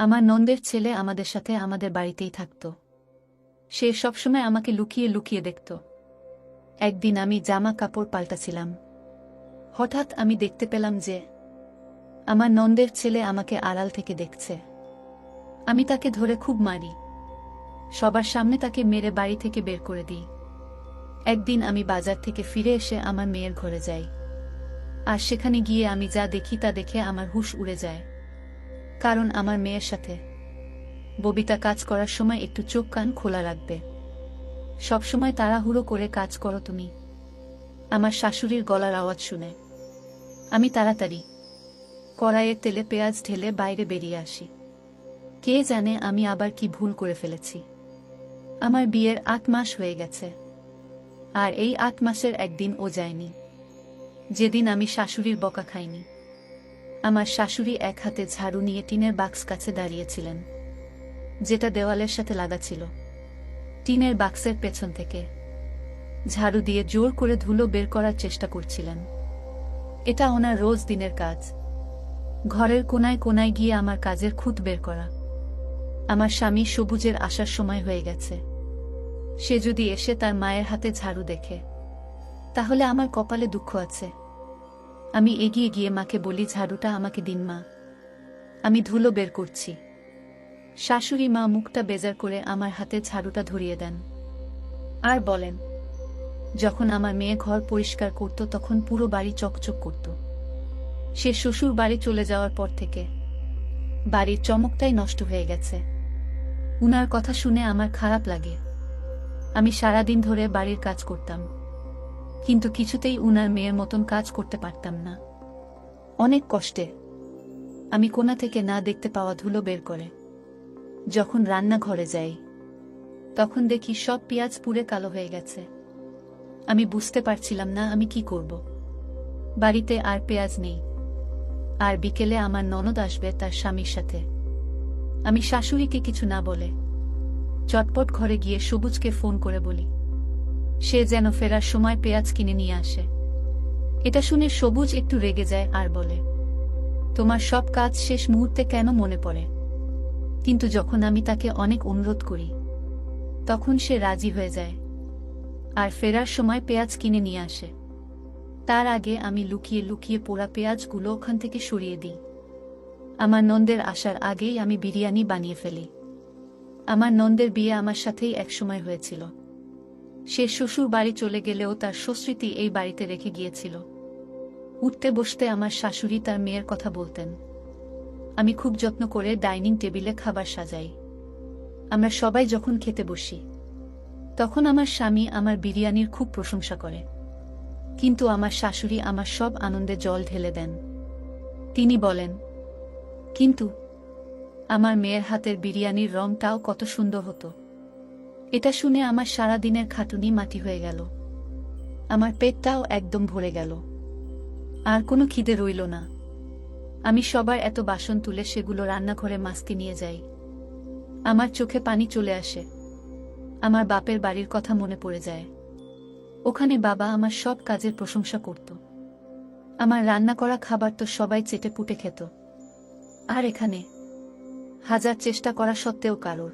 আমার নন্দের ছেলে আমাদের সাথে আমাদের বাড়িতেই থাকত। সে সবসময় আমাকে লুকিয়ে লুকিয়ে দেখত। একদিন আমি জামা কাপড় পাল্টাছিলাম। হঠাৎ আমি দেখতে পেলাম যে আমার নন্দের ছেলে আমাকে আড়াল থেকে দেখছে। আমি তাকে ধরে খুব মারি। সবার সামনে তাকে মেরে বাড়ি থেকে বের করে দিই। একদিন আমি বাজার থেকে ফিরে এসে আমার মেয়ের ঘরে যাই। আর সেখানে গিয়ে আমি যা দেখি তা দেখে আমার হুঁশ উড়ে যায়। কারণ আমার মেয়ের সাথে ববিতা কাজ করার সময় একটু চোখ কান খোলা রাখবে। সবসময় তাড়াহুড়ো করে কাজ করো তুমি। আমার শাশুড়ির গলার আওয়াজ শুনে আমি তাড়াতাড়ি কড়াইয়ের তেলে পেঁয়াজ ঢেলে বাইরে বেরিয়ে আসি। কে জানে আমি আবার কি ভুল করে ফেলেছি। আমার বিয়ের ৮ মাস হয়ে গেছে, আর এই ৮ মাসের একদিন ও যায়নি যেদিন আমি শাশুড়ির বকা খাইনি। আমার শাশুড়ি এক হাতে ঝাড়ু নিয়ে টিনের বাক্স কাছে দাঁড়িয়েছিলেন, যেটা দেওয়ালের সাথে লাগা ছিল। টিনের বাক্সের পেছন থেকে ঝাড়ু দিয়ে জোর করে ধুলো বের করার চেষ্টা করছিলেন। এটা ওনার রোজ দিনের কাজ। ঘরের কোনায় কোনায় গিয়ে আমার কাজের খুঁত বের করা। আমার স্বামী সবুজের আসার সময় হয়ে গেছে। সে যদি এসে তার মায়ের হাতে ঝাড়ু দেখে, তাহলে আমার কপালে দুঃখ আছে। আমি এগিয়ে গিয়ে মাকে বলি, ঝাড়ুটা আমাকে দিন মা, আমি ধুলো বের করছি। শাশুড়ি মা মুখটা বেজার করে আমার হাতে ঝাড়ুটা ধরিয়ে দেন আর বলেন, যখন আমার মেয়ে ঘর পরিষ্কার করত তখন পুরো বাড়ি চকচক করত। সে শ্বশুর বাড়ি চলে যাওয়ার পর থেকে বাড়ির চমকটাই নষ্ট হয়ে গেছে। উনার কথা শুনে আমার খারাপ লাগে। আমি সারাদিন ধরে বাড়ির কাজ করতাম, কিন্তু কিছুতেই উনার মেয়ের মতন কাজ করতে পারতাম না। অনেক কষ্টে আমি কোণা থেকে না দেখতে পাওয়া ধুলো বের করে যখন রান্নাঘরে যাই, তখন দেখি সব পেঁয়াজ পুড়ে কালো হয়ে গেছে। আমি বুঝতে পারছিলাম না আমি কি করব। বাড়িতে আর পেঁয়াজ নেই, আর বিকেলে আমার ননদ আসবে তার স্বামীর সাথে। আমি শাশুড়িকে কিছু না বলে চটপট ঘরে গিয়ে সবুজকে ফোন করে বলি সে যেন ফেরার সময় পেঁয়াজ কিনে নিয়ে আসে। এটা শুনে সবুজ একটু রেগে যায় আর বলে, তোমার সব কাজ শেষ মুহূর্তে কেন মনে পড়ে? কিন্তু যখন আমি তাকে অনেক অনুরোধ করি, তখন সে রাজি হয়ে যায় আর ফেরার সময় পেঁয়াজ কিনে নিয়ে আসে। তার আগে আমি লুকিয়ে লুকিয়ে পোড়া পেঁয়াজগুলো ওখান থেকে সরিয়ে দিই। আমার নন্দের আসার আগেই আমি বিরিয়ানি বানিয়ে ফেলি। আমার নন্দের বিয়ে আমার সাথেই একসময় হয়েছিল। সে শ্বশুর বাড়ি চলে গেলেও তার সুস্মৃতি এই বাড়িতে রেখে গিয়েছিল। উঠতে বসতে আমার শাশুড়ি তার মেয়ের কথা বলতেন। আমি খুব যত্ন করে ডাইনিং টেবিলে খাবার সাজাই। আমরা সবাই যখন খেতে বসি, তখন আমার স্বামী আমার বিরিয়ানির খুব প্রশংসা করে, কিন্তু আমার শাশুড়ি আমার সব আনন্দে জল ঢেলে দেন। তিনি বলেন, কিন্তু আমার মেয়ের হাতের বিরিয়ানির রংটাও কত সুন্দর হতো। এটা শুনে আমার সারা দিনের খাটুনি মাটি হয়ে গেল। আমার পেটটাও একদম ভরে গেল, আর কোনো খিদে রইল না। আমি সবার এত বাসন তুলে সেগুলো রান্নাঘরে মাস্কে নিয়ে যাই। আমার চোখে পানি চলে আসে। আমার বাপের বাড়ির কথা মনে পড়ে যায়। ওখানে বাবা আমার সব কাজের প্রশংসা করত। আমার রান্না করা খাবার তো সবাই চেটে পুটে খেত, আর এখানে হাজার চেষ্টা করা সত্ত্বেও কারোর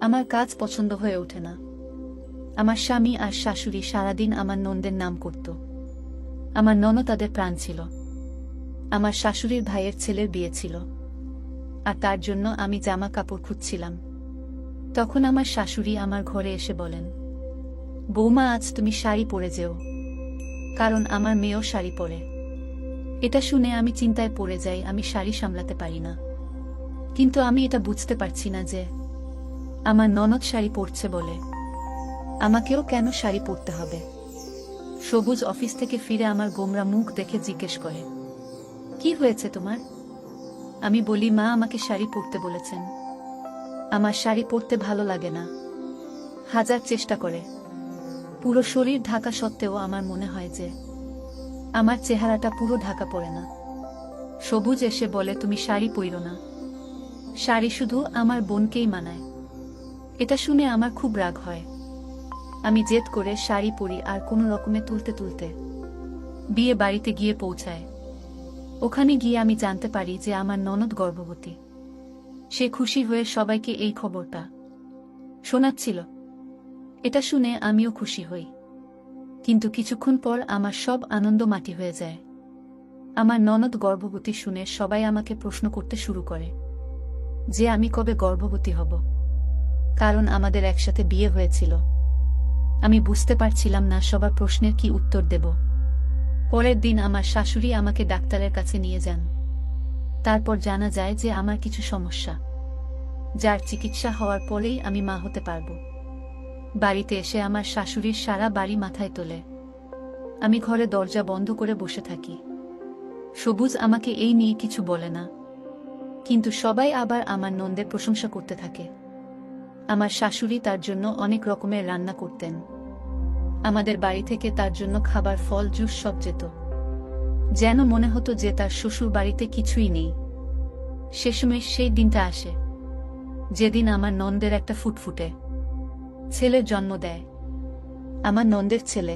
আমার কাজ পছন্দ হয়ে ওঠে না। আমার স্বামী আর শাশুড়ি সারাদিন আমার নন্দের নাম করত। আমার ননদ তাদের প্রাণ ছিল। আমার শাশুড়ির ভাইয়ের ছেলের বিয়ে ছিল, আর তার জন্য আমি জামা কাপড় খুঁজছিলাম। তখন আমার শাশুড়ি আমার ঘরে এসে বলেন, বৌমা, আজ তুমি শাড়ি পরে যেও, কারণ আমার মেয়েও শাড়ি পরে। এটা শুনে আমি চিন্তায় পড়ে যাই। আমি শাড়ি সামলাতে পারি না, কিন্তু আমি এটা বুঝতে পারছি না যে আমার ননদ শাড়ি পরছে বলে আমাকেও কেন শাড়ি পরতে হবে। সবুজ অফিস থেকে ফিরে আমার গোমরা মুখ দেখে জিজ্ঞেস করে, কি হয়েছে তোমার? আমি বলি, মা আমাকে শাড়ি পরতে বলেছেন। আমার শাড়ি পরতে ভালো লাগে না। হাজার চেষ্টা করে পুরো শরীর ঢাকা সত্ত্বেও আমার মনে হয় যে আমার চেহারাটা পুরো ঢাকা পড়ে না। সবুজ এসে বলে, তুমি শাড়ি পরো না, শাড়ি শুধু আমার বোনকেই মানায়। এটা শুনে আমার খুব রাগ হয়। আমি জেদ করে শাড়ি পরি আর কোনো রকমে তুলতে তুলতে বিয়ে বাড়িতে গিয়ে পৌঁছায়। ওখানে গিয়ে আমি জানতে পারি যে আমার ননদ গর্ভবতী। সে খুশি হয়ে সবাইকে এই খবরটা শোনাচ্ছিল। এটা শুনে আমিও খুশি হই, কিন্তু কিছুক্ষণ পর আমার সব আনন্দ মাটি হয়ে যায়। আমার ননদ গর্ভবতী শুনে সবাই আমাকে প্রশ্ন করতে শুরু করে যে আমি কবে গর্ভবতী হব, কারণ আমাদের একসাথে বিয়ে হয়েছিল। আমি বুঝতে পারছিলাম না সবার প্রশ্নের কি উত্তর দেব। পরের দিন আমার শাশুড়ি আমাকে ডাক্তারের কাছে নিয়ে যান। তারপর জানা যায় যে আমার কিছু সমস্যা, যার চিকিৎসা হওয়ার পরেই আমি মা হতে পারব। বাড়িতে এসে আমার শাশুড়ির সারা বাড়ি মাথায় তোলে। আমি ঘরে দরজা বন্ধ করে বসে থাকি। সবুজ আমাকে এই নিয়ে কিছু বলে না, কিন্তু সবাই আবার আমার নন্দের প্রশংসা করতে থাকে। আমার শাশুড়ি তার জন্য অনেক রকমের রান্না করতেন। আমাদের বাড়ি থেকে তার জন্য খাবার, ফল, জুস সব যেত, যেন মনে হতো যে তার শ্বশুর বাড়িতে কিছুই নেই। সে সময় সেই দিনটা আসে যেদিন আমার নন্দের একটা ফুটফুটে ছেলের জন্ম দেয়। আমার নন্দের ছেলে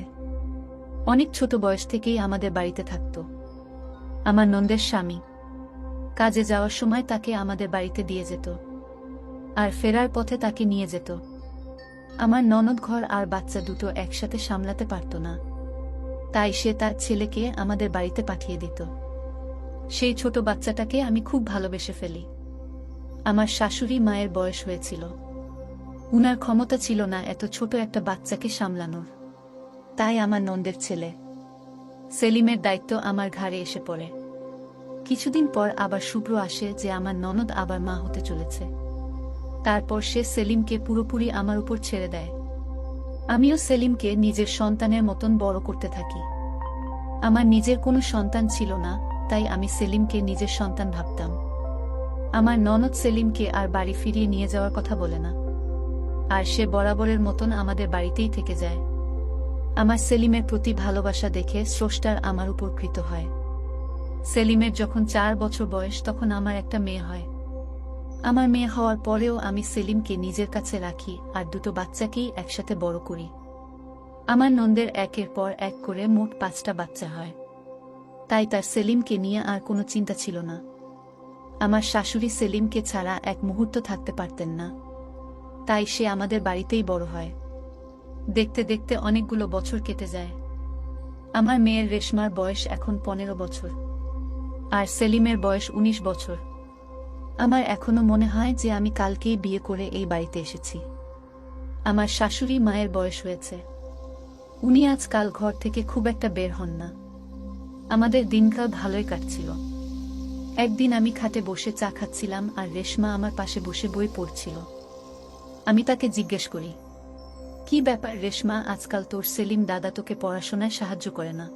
অনেক ছোট বয়স থেকেই আমাদের বাড়িতে থাকত। আমার নন্দের স্বামী কাজে যাওয়ার সময় তাকে আমাদের বাড়িতে দিয়ে যেত, আর ফেরার পথে তাকে নিয়ে যেত। আমার ননদ ঘর আর বাচ্চা দুটো একসাথে সামলাতে পারত না, তাই সে তার ছেলেকে আমাদের বাড়িতে পাঠিয়ে দিত। সেই ছোট বাচ্চাটাকে আমি খুব ভালোবেসে ফেলি। আমার শাশুড়ি মায়ের বয়স হয়েছিল, উনার ক্ষমতা ছিল না এত ছোট একটা বাচ্চাকে সামলানোর। তাই আমার নন্দের ছেলে সেলিমের দায়িত্ব আমার ঘাড়ে এসে পড়ে। কিছুদিন পর আবার শুভ্র আসে যে আমার ননদ আবার মা হতে চলেছে। তারপর সে সেলিমকে পুরোপুরি আমার উপর ছেড়ে দেয়। আমিও সেলিমকে নিজের সন্তানের মতন বড় করতে থাকি। আমার নিজের কোনো সন্তান ছিল না, তাই আমি সেলিমকে নিজের সন্তান ভাবতাম। আমার ননদ সেলিমকে আর বাড়ি ফিরিয়ে নিয়ে যাওয়ার কথা বলে না, আর সে বরাবরের মতন আমাদের বাড়িতেই থেকে যায়। আমার সেলিমের প্রতি ভালোবাসা দেখে স্রষ্টার আমার উপর কৃত হয়। সেলিমের যখন 4 বছর বয়স তখন আমার একটা মেয়ে হয়। আমার মেয়ে হওয়ার পরেও আমি সেলিমকে নিজের কাছে রাখি আর দুটো বাচ্চাকেই একসাথে বড় করি। আমার নন্দের একের পর এক করে মোট 5টা বাচ্চা হয়, তাই তার সেলিমকে নিয়ে আর কোনো চিন্তা ছিল না। আমার শাশুড়ি সেলিমকে ছাড়া এক মুহূর্ত থাকতে পারতেন না, তাই সে আমাদের বাড়িতেই বড় হয়। দেখতে দেখতে অনেকগুলো বছর কেটে যায়। আমার মেয়ের রেশমার বয়স এখন 15 বছর, আর সেলিমের বয়স 19 বছর। আমার এখনো মনে হয় যে আমি কালকেই বিয়ে করে এই বাড়িতে এসেছি। আমার শাশুড়ি মায়ের বয়স হয়েছে, উনি আজকাল ঘর থেকে খুব একটা বের হন না। আমাদের দিনকাল ভালোই কাটছিল। একদিন আমি খাটে বসে চা খাচ্ছিলাম আর রেশমা আমার পাশে বসে বই পড়ছিল। আমি তাকে জিজ্ঞেস করি, কি ব্যাপার রেশমা, আজকাল তোর সেলিম দাদা তোকে পড়াশোনায় সাহায্য করে না?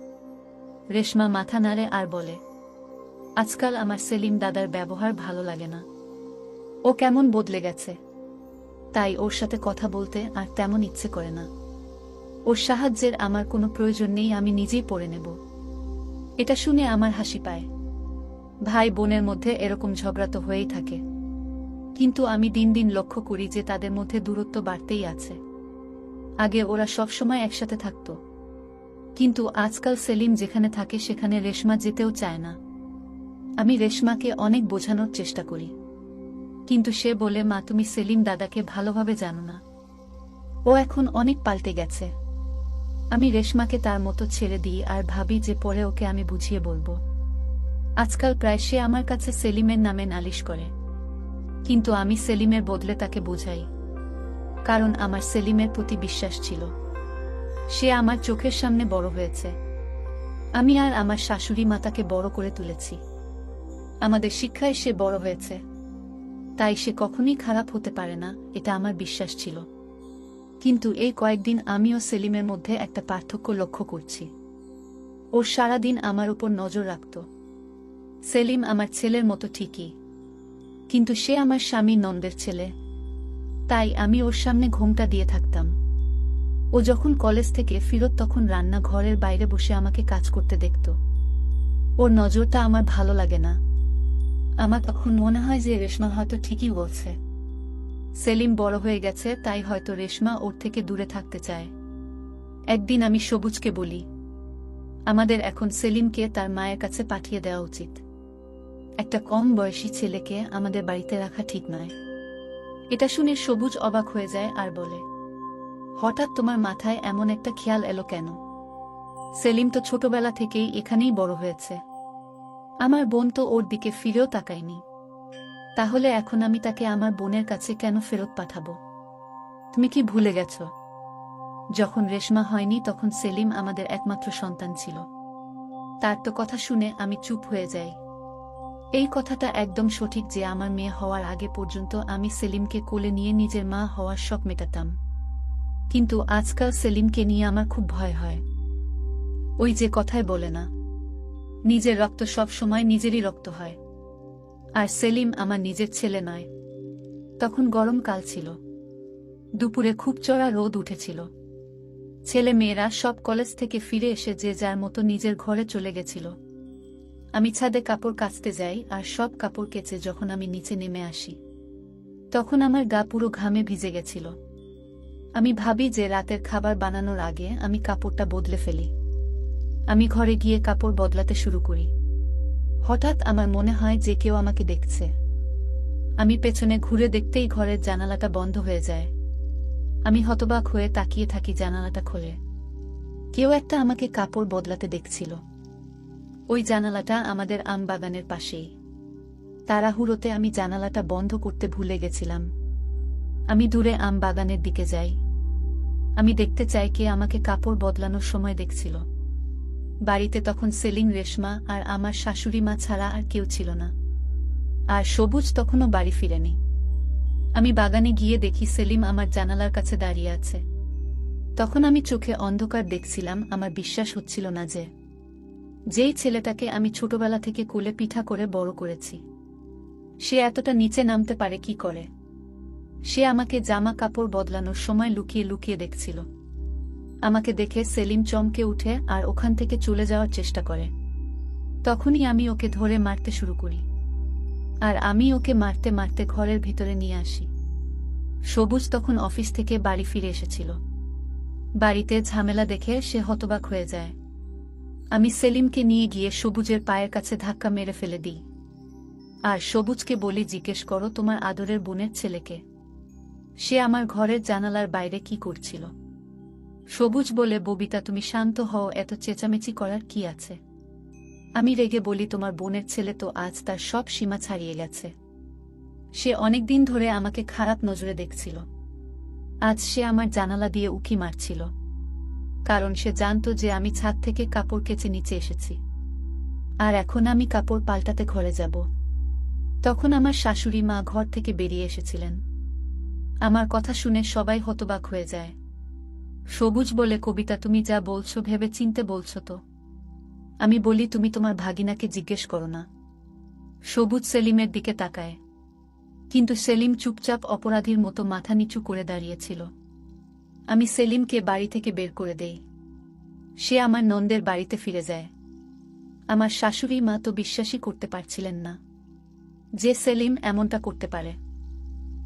রেশমা মাথা নাড়ে আর বলে, আজকাল আমার সেলিম দাদার ব্যবহার ভালো লাগে না। ও কেমন বদলে গেছে, তাই ওর সাথে কথা বলতে আর তেমন ইচ্ছে করে না। ওর সাহায্যের আমার কোনো প্রয়োজন নেই, আমি নিজেই পড়ে নেব। এটা শুনে আমার হাসি পায়। ভাই বোনের মধ্যে এরকম ঝগড়া তো হয়েই থাকে, কিন্তু আমি দিন দিন লক্ষ্য করি যে তাদের মধ্যে দূরত্ব বাড়তেই আছে। আগে ওরা সবসময় একসাথে থাকত, কিন্তু আজকাল সেলিম যেখানে থাকে সেখানে রেশমা যেতেও চায় না। আমি রেশমাকে অনেক বোঝানোর চেষ্টা করি, কিন্তু সে বলে, মা তুমি সেলিম দাদাকে ভালোভাবে জানো না, ও এখন অনেক পাল্টে গেছে। আমি রেশমাকে তার মতো ছেড়ে দিই আর ভাবি যে পরে ওকে আমি বুঝিয়ে বলবো। আজকাল প্রায় সে আমার কাছে সেলিমের নামে নালিশ করে, কিন্তু আমি সেলিমের বদলে তাকে বোঝাই, কারণ আমার সেলিমের প্রতি বিশ্বাস ছিল। সে আমার চোখের সামনে বড় হয়েছে। আমি আর আমার শাশুড়ি মা তাকে বড় করে তুলেছি। আমাদের শিক্ষায় সে বড় হয়েছে, তাই সে কখনোই খারাপ হতে পারে না, এটা আমার বিশ্বাস ছিল। কিন্তু এই কয়েকদিন আমিও সেলিমের মধ্যে একটা পার্থক্য লক্ষ্য করছি। ও সারাদিন আমার উপর নজর রাখত। সেলিম আমার ছেলের মতো ঠিকই, কিন্তু সে আমার স্বামী নন্দের ছেলে, তাই আমি ওর সামনে ঘোমটা দিয়ে থাকতাম। ও যখন কলেজ থেকে ফিরত তখন রান্না ঘরের বাইরে বসে আমাকে কাজ করতে দেখত। ওর নজরটা আমার ভালো লাগে না। আমার তখন মনে হয় যে রেশমা হয়তো ঠিকই বলছে, সেলিম বড় হয়ে গেছে, তাই হয়তো রেশমা ওর থেকে দূরে থাকতে চায়। একদিন আমি সবুজকে বলি, আমাদের এখন সেলিমকে তার মায়ের কাছে পাঠিয়ে দেওয়া উচিত। একটা কম বয়সী ছেলেকে আমাদের বাড়িতে রাখা ঠিক নয়। এটা শুনে সবুজ অবাক হয়ে যায় আর বলে, হঠাৎ তোমার মাথায় এমন একটা খেয়াল এলো কেন? সেলিম তো ছোটবেলা থেকেই এখানেই বড় হয়েছে। আমার বোন তো ওর দিকে ফিরেও তাকায়নি। তাহলে এখন আমি তাকে আমার বোনের কাছে কেন ফেরত পাঠাবো? তুমি কি ভুলে গেছ যখন রেশমা হয়নি তখন সেলিম আমাদের একমাত্র সন্তান ছিল? তার তো কথা শুনে আমি চুপ হয়ে যাই। এই কথাটা একদম সঠিক যে আমার মেয়ে হওয়ার আগে পর্যন্ত আমি সেলিমকে কোলে নিয়ে নিজের মা হওয়ার শখ মেটাতাম। কিন্তু আজকাল সেলিমকে নিয়ে আমার খুব ভয় হয়। ওই যে কথায় বলে না, নিজের রক্ত সব সময় নিজেরই রক্ত হয়। আর সেলিম আমার নিজের ছেলে নয়। তখন গরমকাল ছিল। দুপুরে খুব চড়া রোদ উঠেছিল। ছেলে মেয়েরা সব কলেজ থেকে ফিরে এসে যে যার মতো নিজের ঘরে চলে গেছিল। আমি ছাদে কাপড় কাচতে যাই আর সব কাপড় কেচে যখন আমি নিচে নেমে আসি তখন আমার গা পুরো ঘামে ভিজে গেছিল। আমি ভাবি যে রাতের খাবার বানানোর আগে আমি কাপড়টা বদলে ফেলি। আমি ঘরে গিয়ে কাপড় বদলাতে শুরু করি। হঠাৎ আমার মনে হয় যে কেউ আমাকে দেখছে। আমি পেছনে ঘুরে দেখতেই ঘরের জানালাটা বন্ধ হয়ে যায়। আমি হতবাক হয়ে তাকিয়ে থাকি জানালাটা খুলে। কেউ একটা আমাকে কাপড় বদলাতে দেখছিল। ওই জানালাটা আমাদের আম বাগানের পাশেই। তাড়াহুড়োতে আমি জানালাটা বন্ধ করতে ভুলে গেছিলাম। আমি দূরে আম বাগানের দিকে যাই। আমি দেখতে চাই কে আমাকে কাপড় বদলানোর সময় দেখছিল। বাড়িতে তখন সেলিম, রেশমা আর আমার শাশুড়ি মা ছাড়া আর কেউ ছিল না। আর সবুজ তখনও বাড়ি ফিরেনি। আমি বাগানে গিয়ে দেখি সেলিম আমার জানালার কাছে দাঁড়িয়ে আছে। তখন আমি চোখে অন্ধকার দেখছিলাম। আমার বিশ্বাস হচ্ছিল না যে যেই ছেলেটাকে আমি ছোটবেলা থেকে কোলে পিঠা করে বড় করেছি সে এতটা নিচে নামতে পারে কি করে। সে আমাকে জামা কাপড় বদলানোর সময় লুকিয়ে লুকিয়ে দেখছিল। আমাকে দেখে সেলিম চমকে উঠে আর ওখান থেকে চলে যাওয়ার চেষ্টা করে। তখনই আমি ওকে ধরে মারতে শুরু করি। আর আমি ওকে মারতে মারতে ঘরের ভিতরে নিয়ে আসি। সবুজ তখন অফিস থেকে বাড়ি ফিরে এসেছিল। বাড়িতে ঝামেলা দেখে সে হতবাক হয়ে যায়। আমি সেলিমকে নিয়ে গিয়ে সবুজের পায়ের কাছে ধাক্কা মেরে ফেলে দিই। আর সবুজকে বলি, জিজ্ঞেস করো তোমার আদরের বোনের ছেলেকে সে আমার ঘরের জানালার বাইরে কি করছিল। সবুজ বলে, ববিতা তুমি শান্ত হও, এত চেঁচামেচি করার কি আছে? আমি রেগে বলি, তোমার বোনের ছেলে তো আজ তার সব সীমা ছাড়িয়ে গেছে। সে অনেকদিন ধরে আমাকে খারাপ নজরে দেখছিল। আজ সে আমার জানালা দিয়ে উঁকি মারছিল, কারণ সে জানত যে আমি ছাদ থেকে কাপড় কেচে নিচে এসেছি। আর এখন আমি কাপড় পাল্টাতে ঘরে যাব। তখন আমার শাশুড়ি মা ঘর থেকে বেরিয়ে এসেছিলেন। আমার কথা শুনে সবাই হতবাক হয়ে যায়। সবুজ বলে, কবিতা তুমি যা বলছো ভেবে চিনতে বলছো তো? আমি বলি, তুমি তোমার ভাগিনাকে জিজ্ঞেস করো না। সবুজ সেলিমের দিকে তাকায়, কিন্তু সেলিম চুপচাপ অপরাধীর মতো মাথা নিচু করে দাঁড়িয়েছিল। আমি সেলিমকে বাড়ি থেকে বের করে দেই। সে আমার নন্দের বাড়িতে ফিরে যায়। আমার শাশুড়ি মা তো বিশ্বাসই করতে পারছিলেন না যে সেলিম এমনটা করতে পারে।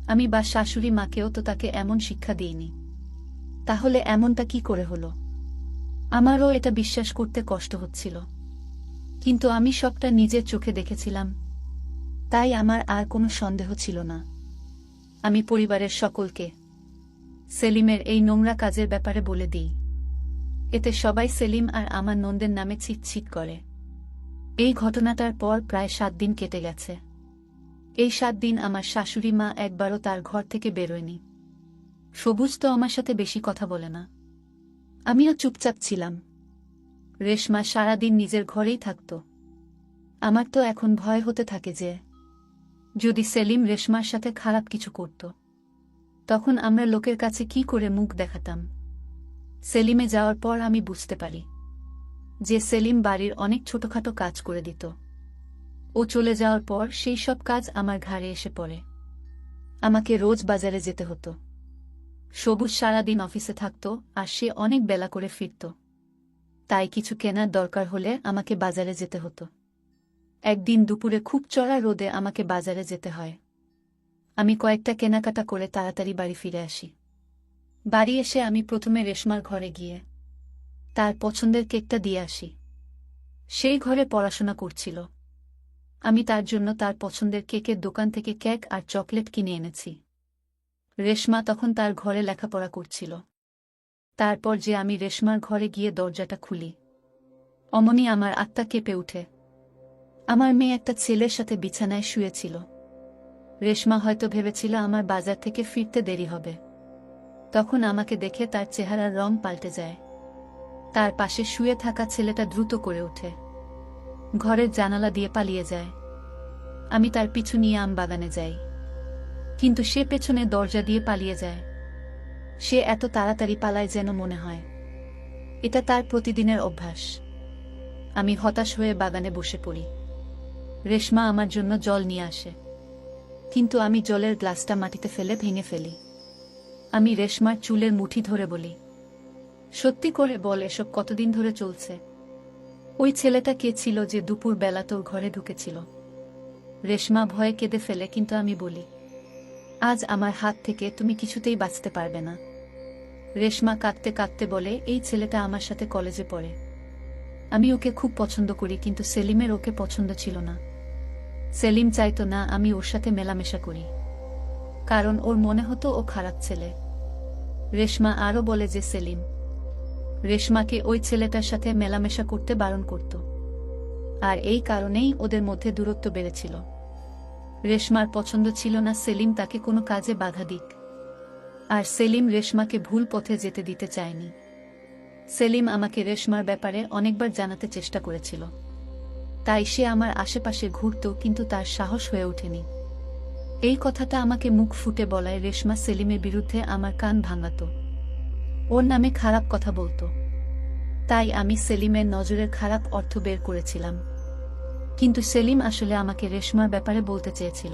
আমি বা শাশুড়ি মাকেও তো তাকে এমন শিক্ষা দিইনি। তাহলে এমনটা কি করে হলো? আমারও এটা বিশ্বাস করতে কষ্ট হচ্ছিল, কিন্তু আমি সবটা নিজের চোখে দেখেছিলাম, তাই আমার আর কোনো সন্দেহ ছিল না। আমি পরিবারের সকলকে সেলিমের এই নোংরা কাজের ব্যাপারে বলে দিই। এতে সবাই সেলিম আর আমার নন্দের নামে ছিটছিট করে। এই ঘটনাটার পর প্রায় 7 দিন কেটে গেছে। এই 7 দিন আমার শাশুড়ি মা একবারও তার ঘর থেকে বেরোয়নি। সবুজ তো আমার সাথে বেশি কথা বলে না। আমিও চুপচাপ ছিলাম। রেশমা সারাদিন নিজের ঘরেই থাকত। আমার তো এখন ভয় হতে থাকে যে যদি সেলিম রেশমার সাথে খারাপ কিছু করত, তখন আমরা লোকের কাছে কি করে মুখ দেখাতাম। সেলিমে যাওয়ার পর আমি বুঝতে পারি যে সেলিম বাড়ির অনেক ছোটখাটো কাজ করে দিত। ও চলে যাওয়ার পর সেই সব কাজ আমার ঘাড়ে এসে পড়ে। আমাকে রোজ বাজারে যেতে হতো। সবুজ সারাদিন অফিসে থাকত আর সে অনেক বেলা করে ফিরত। তাই কিছু কেনার দরকার হলে আমাকে বাজারে যেতে হতো। একদিন দুপুরে খুব চড়া রোদে আমাকে বাজারে যেতে হয়। আমি কয়েকটা কেনাকাটা করে তাড়াতাড়ি বাড়ি ফিরে আসি। বাড়ি এসে আমি প্রথমে রেশমার ঘরে গিয়ে তার পছন্দের কেকটা দিয়ে আসি। সেই ঘরে পড়াশোনা করছিল। আমি তার জন্য তার পছন্দের কেকের দোকান থেকে কেক আর চকলেট কিনে এনেছি। রেশমা তখন তার ঘরে লেখাপড়া করছিল। তারপর যে আমি রেশমার ঘরে গিয়ে দরজাটা খুলি, অমনি আমার আত্মা কেঁপে উঠে। আমার মেয়ে একটা ছেলের সাথে বিছানায় শুয়েছিল। রেশমা হয়তো ভেবেছিল আমার বাজার থেকে ফিরতে দেরি হবে। তখন আমাকে দেখে তার চেহারার রং পাল্টে যায়। তার পাশে শুয়ে থাকা ছেলেটা দ্রুত করে ওঠে, ঘরের জানালা দিয়ে পালিয়ে যায়। আমি তার পিছু নিয়ে আম বাগানে যাই, কিন্তু সে পেছনে দরজা দিয়ে পালিয়ে যায়। সে এত তাড়াতাড়ি পালায় যেন মনে হয় এটা তার প্রতিদিনের অভ্যাস। আমি হতাশ হয়ে বাগানে বসে পড়ি। রেশমা আমার জন্য জল নিয়ে আসে, কিন্তু আমি জলের গ্লাসটা মাটিতে ফেলে ভেঙে ফেলি। আমি রেশমার চুলের মুঠি ধরে বলি, সত্যি করে বল, এসব কতদিন ধরে চলছে? ওই ছেলেটা কে ছিল যে দুপুর বেলা তোর ঘরে ঢুকেছিল? রেশমা ভয়ে কেঁদে ফেলে, কিন্তু আমি বলি, আজ আমার হাত থেকে তুমি কিছুতেই বাঁচতে পারবে না। রেশমা কাঁদতে কাঁদতে বলে, এই ছেলেটা আমার সাথে কলেজে পড়ে। আমি ওকে খুব পছন্দ করি, কিন্তু সেলিমের ওকে পছন্দ ছিল না। সেলিম চাইতো না আমি ওর সাথে মেলামেশা করি, কারণ ওর মনে হতো ও খারাপ ছেলে। রেশমা আরও বলে যে সেলিম রেশমাকে ওই ছেলেটার সাথে মেলামেশা করতে বারণ করত, আর এই কারণেই ওদের মধ্যে দূরত্ব বেড়েছিল। রেশমার পছন্দ ছিল না সেলিম তাকে কোনো কাজে বাধা দিক, আর সেলিম রেশমাকে ভুল পথে যেতে দিতে চায়নি। সেলিম আমাকে রেশমার ব্যাপারে অনেকবার জানাতে চেষ্টা করেছিল, তাই সে আমার আশেপাশে ঘুরত, কিন্তু তার সাহস হয়ে ওঠেনি। এই কথাটা আমাকে মুখ ফুটে বলায় রেশমা সেলিমের বিরুদ্ধে আমার কান ভাঙাত, ওর নামে খারাপ কথা বলতো। তাই আমি সেলিমের নজরের খারাপ অর্থ বের করেছিলাম, কিন্তু সেলিম আসলে আমাকে রেশমার ব্যাপারে বলতে চেয়েছিল।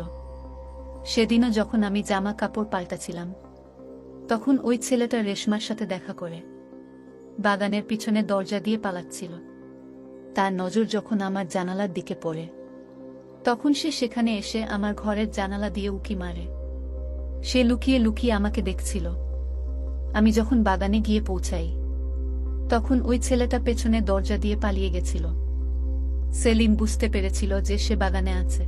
সেদিনও যখন আমি জামা কাপড় পাল্টাছিলাম, তখন ওই ছেলেটা রেশমার সাথে দেখা করে বাগানের পিছনে দরজা দিয়ে পালাচ্ছিল। তার নজর যখন আমার জানালার দিকে পড়ে, তখন সে সেখানে এসে আমার ঘরের জানালা দিয়ে উঁকি মারে। সে লুকিয়ে লুকিয়ে আমাকে দেখছিল। আমি যখন বাগানে গিয়ে পৌঁছাই, তখন ওই ছেলেটা পেছনে দরজা দিয়ে পালিয়ে গেছিল। সেলিম বুঝতে পেরেছিল যে সে বাগানে আছে,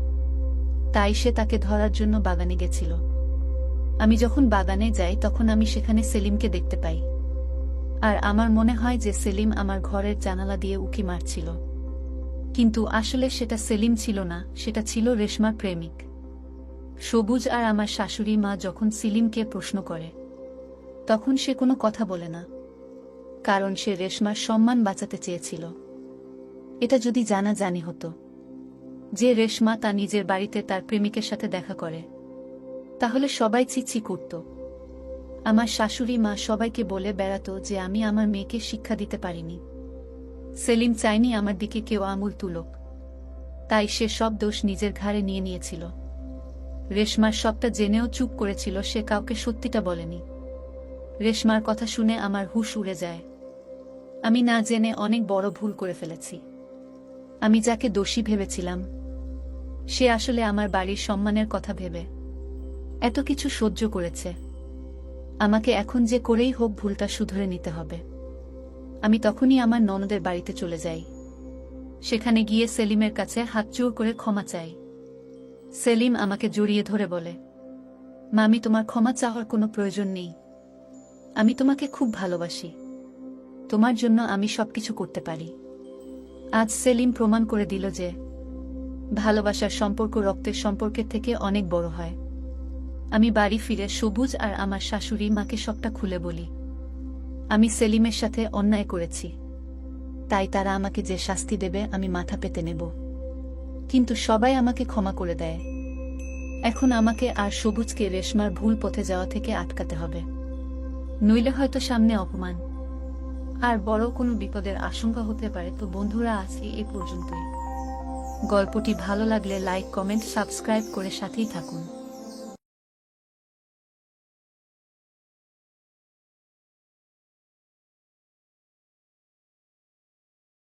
তাই সে তাকে ধরার জন্য বাগানে গেছিল। আমি যখন বাগানে যাই, তখন আমি সেখানে সেলিমকে দেখতে পাই, আর আমার মনে হয় যে সেলিম আমার ঘরের জানালা দিয়ে উঁকি মারছিল। কিন্তু আসলে সেটা সেলিম ছিল না, সেটা ছিল রেশমার প্রেমিক সবুজ। আর আমার শাশুড়ি মা যখন সেলিমকে প্রশ্ন করে, তখন সে কোনো কথা বলে না, কারণ সে রেশমার সম্মান বাঁচাতে চেয়েছিল। এটা যদি জানাজানি হতো যে রেশমা তা নিজের বাড়িতে তার প্রেমিকের সাথে দেখা করে, তাহলে সবাই ছিছি করত। আমার শাশুড়ি মা সবাইকে বলে বেড়াতো যে আমি আমার মেয়েকে শিক্ষা দিতে পারিনি। সেলিম চায়নি আমার দিকে কেউ আঙুল তুলুক, তাই সে সব দোষ নিজের ঘাড়ে নিয়ে নিয়েছিল। রেশমার সবটা জেনেও চুপ করেছিল, সে কাউকে সত্যিটা বলেনি। রেশমার কথা শুনে আমার হুঁশ উড়ে যায়। আমি না জেনে অনেক বড় ভুল করে ফেলেছি। আমি যাকে দোষী ভেবেছিলাম, সে আসলে আমার বাড়ির সম্মানের কথা ভেবে এত কিছু সহ্য করেছে। আমাকে এখন যে করেই হোক ভুলটা শুধরে নিতে হবে। আমি তখনই আমার ননদের বাড়িতে চলে যাই। সেখানে গিয়ে সেলিমের কাছে হাত জোড় করে ক্ষমা চাই। সেলিম আমাকে জড়িয়ে ধরে বলে, মামি, তোমার ক্ষমা চাওয়ার কোনো প্রয়োজন নেই। আমি তোমাকে খুব ভালোবাসি, তোমার জন্য আমি সবকিছু করতে পারি। আজ সেলিম প্রমাণ করে দিল যে ভালোবাসার সম্পর্ক রক্তের সম্পর্কের থেকে অনেক বড় হয়। আমি বাড়ি ফিরে সবুজ আর আমার শাশুড়ি মাকে সবটা খুলে বলি। আমি সেলিমের সাথে অন্যায় করেছি, তাই তারা আমাকে যে শাস্তি দেবে আমি মাথা পেতে নেব। কিন্তু সবাই আমাকে ক্ষমা করে দেয়। এখন আমাকে আর সবুজকে রেশমার ভুল পথে যাওয়া থেকে আটকাতে হবে, নইলে হয়তো সামনে অপমান আর বড় কোনো বিপদের আশঙ্কা হতে পারে। তো বন্ধুরা, আজকে এই পর্যন্তই। গল্পটি ভালো লাগলে লাইক, কমেন্ট, সাবস্ক্রাইব করে সাথেই থাকুন।